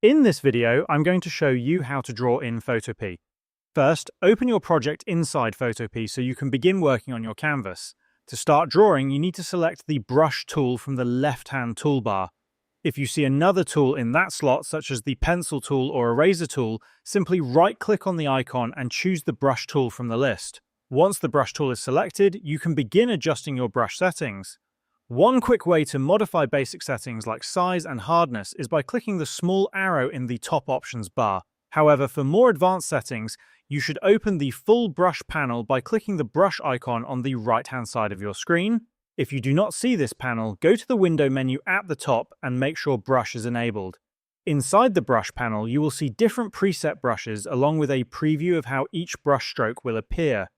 In this video, I'm going to show you how to draw in Photopea. First, open your project inside Photopea so you can begin working on your canvas. To start drawing, you need to select the brush tool from the left-hand toolbar. If you see another tool in that slot, such as the pencil tool or eraser tool, simply right-click on the icon and choose the brush tool from the list. Once the brush tool is selected, you can begin adjusting your brush settings. One quick way to modify basic settings like size and hardness is by clicking the small arrow in the top options bar. However, for more advanced settings, you should open the full brush panel by clicking the brush icon on the right-hand side of your screen. If you do not see this panel, go to the window menu at the top and make sure brush is enabled. Inside the brush panel, you will see different preset brushes along with a preview of how each brush stroke will appear.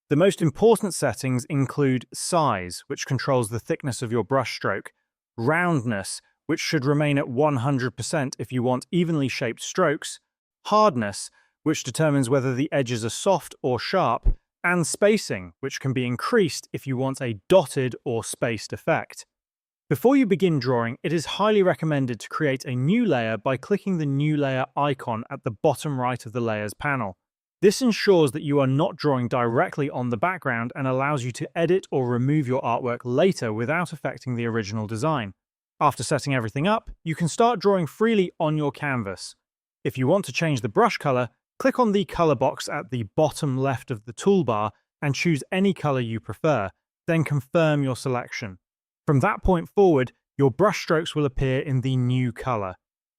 The most important settings include size, which controls the thickness of your brush stroke, roundness, which should remain at 100% if you want evenly shaped strokes, hardness, which determines whether the edges are soft or sharp, and spacing, which can be increased if you want a dotted or spaced effect. Before you begin drawing, it is highly recommended to create a new layer by clicking the New Layer icon at the bottom right of the Layers panel. This ensures that you are not drawing directly on the background and allows you to edit or remove your artwork later without affecting the original design. After setting everything up, you can start drawing freely on your canvas. If you want to change the brush color, click on the color box at the bottom left of the toolbar and choose any color you prefer, then confirm your selection. From that point forward, your brush strokes will appear in the new color.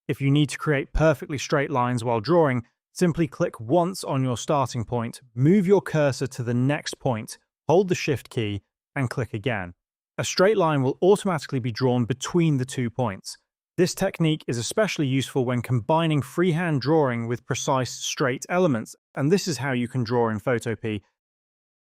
If you need to create perfectly straight lines while drawing, simply click once on your starting point, move your cursor to the next point, hold the Shift key, and click again. A straight line will automatically be drawn between the 2 points. This technique is especially useful when combining freehand drawing with precise straight elements, and this is how you can draw in Photopea